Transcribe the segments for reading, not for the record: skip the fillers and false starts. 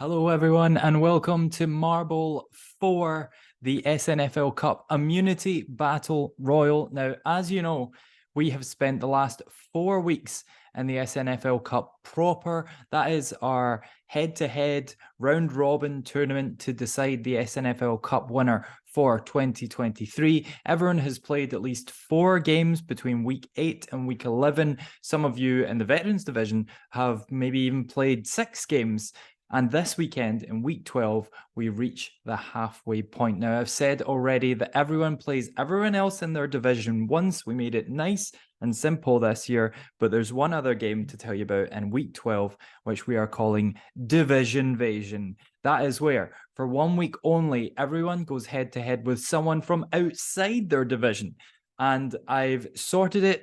Hello, everyone, and welcome to Marbowl for the SNFL Cup Immunity Battle Royal. Now, as you know, we have spent the last 4 weeks in the SNFL Cup proper. That is our head-to-head round-robin tournament to decide the SNFL Cup winner for 2023. Everyone has played at least 4 games between week 8 and week 11. Some of you in the Veterans Division have maybe even played 6 games. And this weekend, in week 12, we reach the halfway point. Now, I've said already that everyone plays everyone else in their division once. We made it nice and simple this year, but there's one other game to tell you about in week 12, which we are calling Division Invasion. That is where, for 1 week only, everyone goes head to head with someone from outside their division. And I've sorted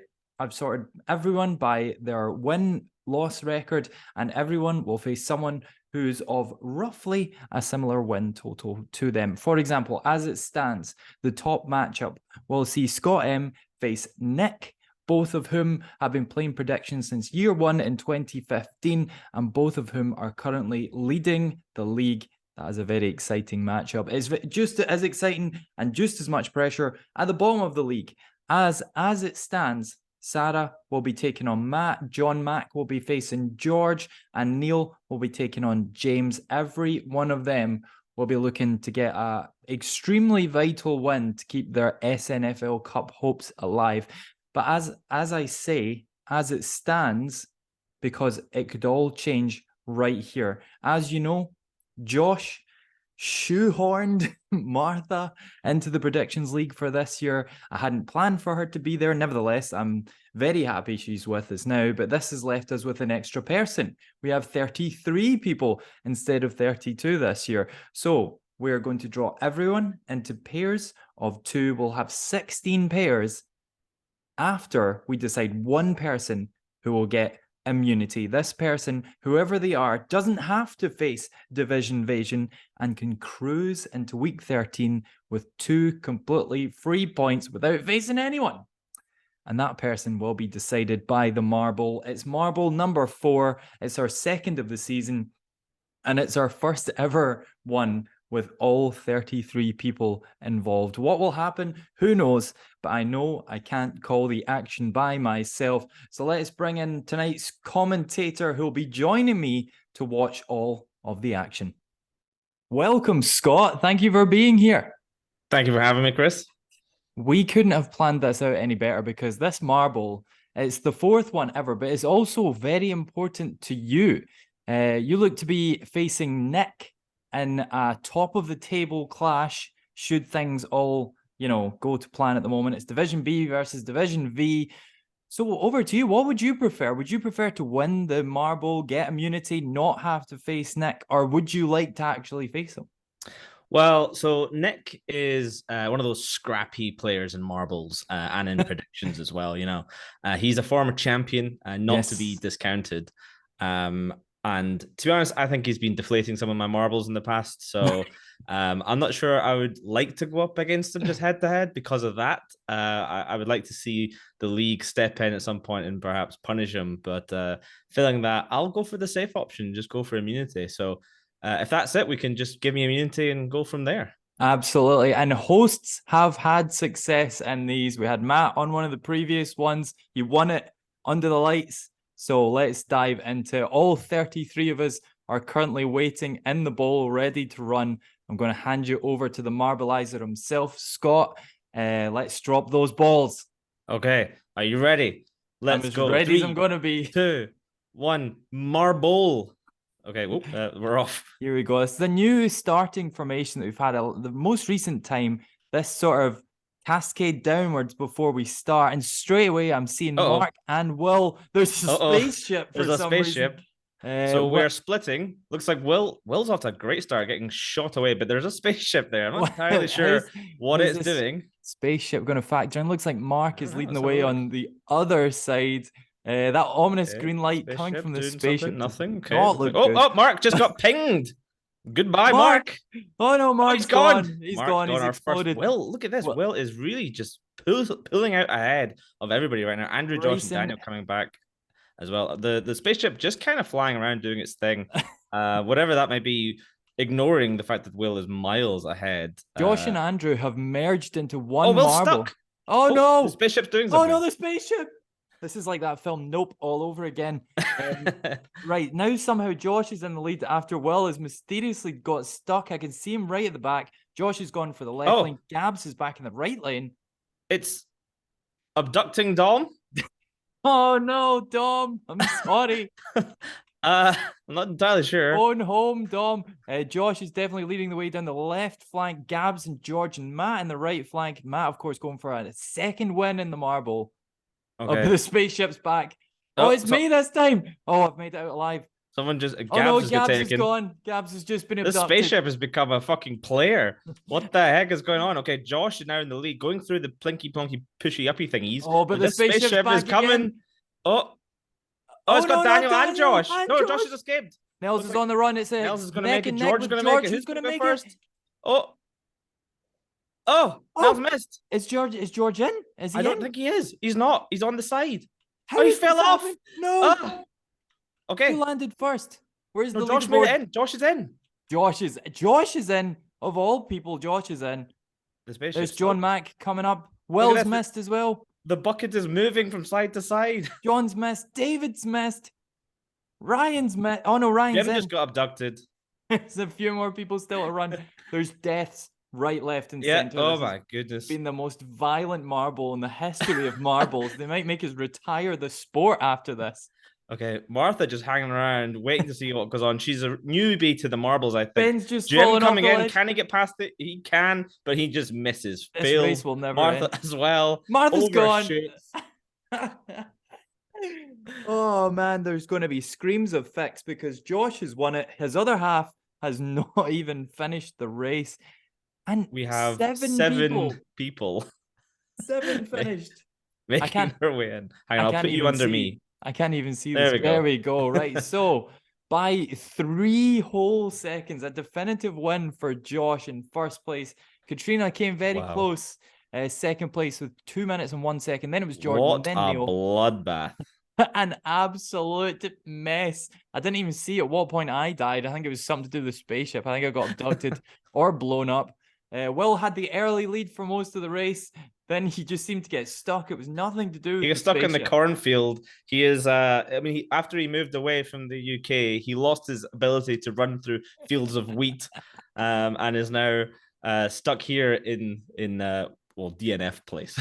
everyone by their win-loss record, and everyone will face someone who's of roughly a similar win total to them. For example, as it stands, the top matchup will see Scott M face Nick, both of whom have been playing predictions since year 1 in 2015, and both of whom are currently leading the league. That is a very exciting matchup. It's just as exciting and just as much pressure at the bottom of the league. As it stands, Sarah will be taking on Matt, John Mack will be facing George, and Neil will be taking on James. Every one of them will be looking to get a extremely vital win to keep their SNFL Cup hopes alive. But as I say, as it stands, because it could all change right here. As you know, Josh shoehorned Martha into the predictions league for this year. I hadn't planned for her to be there. Nevertheless, I'm very happy she's with us now, but this has left us with an extra person. We have 33 people instead of 32 this year. So we're going to draw everyone into pairs of 2. We'll have 16 pairs after we decide one person who will get immunity. This person, whoever they are, doesn't have to face Division Invasion and can cruise into week 13 with 2 completely free points without facing anyone. And that person will be decided by the Marbowl. It's Marbowl number 4. It's our second of the season, and it's our first ever one with all 33 people involved. What will happen? Who knows? But I know I can't call the action by myself. So let's bring in tonight's commentator who will be joining me to watch all of the action. Welcome, Scott. Thank you for being here. Thank you for having me, Chris. We couldn't have planned this out any better because this Marbowl, it's the 4th one ever, but it's also very important to you. You look to be facing Nick in a top of the table clash should things all, go to plan at the moment. It's Division B versus Division V. So over to you. What would you prefer? Would you prefer to win the Marbowl, get immunity, not have to face Nick, or would you like to actually face him? Well, so Nick is one of those scrappy players in marbles and in predictions as well. He's a former champion, not to be discounted. And to be honest, I think he's been deflating some of my marbles in the past. So I'm not sure I would like to go up against him just head to head because of that. I would like to see the league step in at some point and perhaps punish him. But feeling that, I'll go for the safe option, just go for immunity. So if that's it, we can just give me immunity and go from there. Absolutely. And hosts have had success in these. We had Matt on one of the previous ones. He won it under the lights. So let's dive into it. All 33 of us are currently waiting in the bowl, ready to run. I'm going to hand you over to the Marbleizer himself, Scott. Let's drop those balls. Okay. Are you ready? Let's go. Ready 3, as I'm going to be. 2, 1. Marbowl. Okay, we're off. Here we go. It's the new starting formation that we've had the most recent time. This sort of cascade downwards before we start, and straight away I'm seeing Mark and Will. There's a spaceship for some reason. So we're splitting. Looks like Will's off to a great start, getting shot away, but there's a spaceship there. I'm not entirely sure what it's doing. Spaceship going to factor in. Looks like Mark is leading the way on the other side. That ominous green light coming from the spaceship. Nothing. Okay. Mark just got pinged. Goodbye, Mark. Oh no, Mark's gone. He's gone. He's exploded. Will, look at this. Will is really just pulling out ahead of everybody right now. Andrew, Josh, and Daniel coming back as well. The spaceship just kind of flying around doing its thing. whatever that may be, ignoring the fact that Will is miles ahead. Josh and Andrew have merged into Oh, one Will's marble. stuck. Oh, The no. spaceship's doing Oh, something. no, the spaceship. This is like that film Nope all over again. Right, now somehow Josh is in the lead after Will has mysteriously got stuck. I can see him right at the back. Josh has gone for the left lane. Gabs is back in the right lane. It's abducting Dom. Oh, no, Dom. I'm sorry. I'm not entirely sure. Going home, Dom. Josh is definitely leading the way down the left flank. Gabs and George and Matt in the right flank. Matt, of course, going for a second win in the marble. Okay. The spaceship's back. Oh, it's me this time. Oh, I've made it out alive. Someone just Gabs oh no, Gabs is gone. Gabs has just been abducted. The spaceship has become a fucking player. What the heck is going on? Okay, Josh is now in the lead, going through the plinky plonky pushy uppy thingies. Oh, but the spaceship is coming. Again. Oh, it's got Daniel and Josh. No, Josh has escaped. Nels is on the run. It's a Nels is going to make it. George is going to make it. Who's going to make it first? Oh, Nels missed. Is George in? Is he I don't think he is. He's not. He's on the side. How he fell off. No. Okay. Who landed first? Where's the Josh made it in. Josh is in. Josh is in. Of all people, Josh is in. There's John Mack coming up. Will's missed as well. The bucket is moving from side to side. John's missed. David's missed. Ryan's missed. Oh no, Ryan's Jim just got abducted. There's a few more people still to run. There's deaths right, left, and center. Oh my goodness. It's been the most violent marble in the history of marbles. They might make us retire the sport after this. Okay, Martha just hanging around, waiting to see what goes on. She's a newbie to the marbles, I think. Ben's just Jim coming in. Can he get past it? He can, but he just misses. This race will never Martha end. as well. Martha's gone. Oh man, there's going to be screams of fix because Josh has won it. His other half has not even finished the race. And we have seven people. 7 finished. Making her way in. Hang on, I'll put you under me. I can't even see this. There we go. Right. So by 3 whole seconds, a definitive win for Josh in first place. Katrina came very close. Second place with 2 minutes and 1 second. Then it was Jordan. What then a Neil. Bloodbath. An absolute mess. I didn't even see at what point I died. I think it was something to do with the spaceship. I think I got abducted or blown up. Will had the early lead for most of the race. Then he just seemed to get stuck. It was nothing to do with He got stuck in the cornfield. He is, after he moved away from the UK, he lost his ability to run through fields of wheat and is now stuck here in DNF place.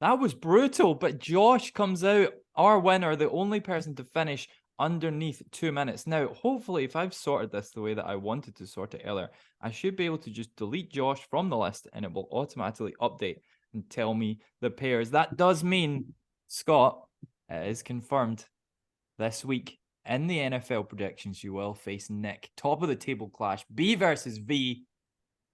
That was brutal, but Josh comes out, our winner, the only person to finish underneath 2 minutes. Now, hopefully, if I've sorted this the way that I wanted to sort it earlier, I should be able to just delete Josh from the list and it will automatically update and tell me the pairs. That does mean Scott is confirmed this week in the NFL predictions. You will face Nick. Top of the table clash, B versus V.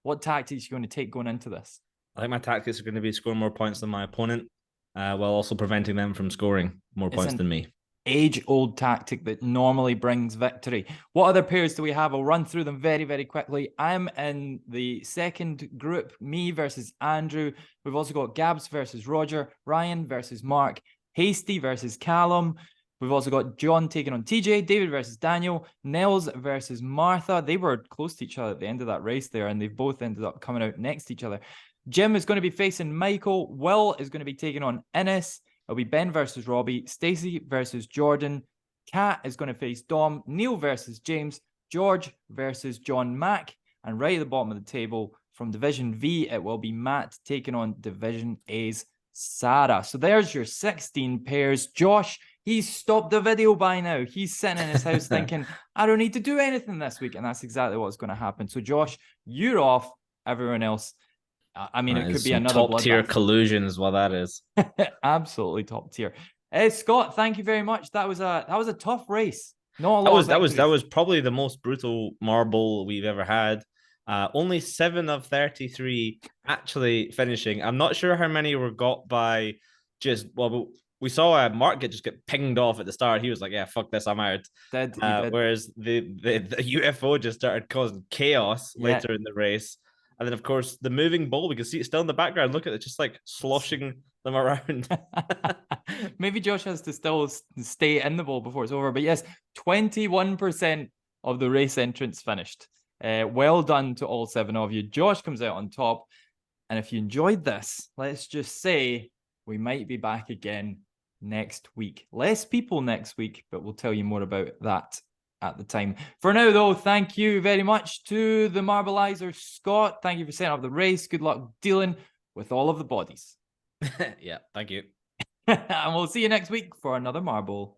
What tactics are you going to take going into this? I think my tactics are going to be scoring more points than my opponent, while also preventing them from scoring more points than me. Age-old tactic that normally brings victory. What other pairs do we have? I'll run through them very, very quickly. I'm in the second group, me versus Andrew. We've also got Gabs versus Roger, Ryan versus Mark, Hasty versus Callum. We've also got John taking on TJ, David versus Daniel, Nels versus Martha. They were close to each other at the end of that race there, and they've both ended up coming out next to each other. Jim is going to be facing Michael. Will is going to be taking on Innes. It'll be Ben versus Robbie, Stacey versus Jordan. Kat is going to face Dom, Neil versus James, George versus John Mack. And right at the bottom of the table from Division V, it will be Matt taking on Division A's Sarah. So there's your 16 pairs. Josh, he's stopped the video by now. He's sitting in his house thinking, I don't need to do anything this week. And that's exactly what's going to happen. So Josh, you're off. Everyone else, I mean, it could be another top tier collusion is what that is. Absolutely top tier. Scott, thank you very much. That was a tough race. Not a lot. That was probably the most brutal marble we've ever had. Only 7 of 33 actually finishing. I'm not sure how many were got by we saw Mark just get pinged off at the start. He was like, yeah, fuck this, I'm out. Did. Whereas the UFO just started causing chaos later in the race. And then, of course, the moving ball, we can see it still in the background. Look at it, just like sloshing them around. Maybe Josh has to still stay in the ball before it's over. But yes, 21% of the race entrance finished. Well done to all 7 of you. Josh comes out on top. And if you enjoyed this, let's just say we might be back again next week. Less people next week, but we'll tell you more about that at the time. For now, though, thank you very much to the Marbleizer, Scott. Thank you for setting up the race. Good luck dealing with all of the bodies. Yeah, thank you. And we'll see you next week for another Marbowl.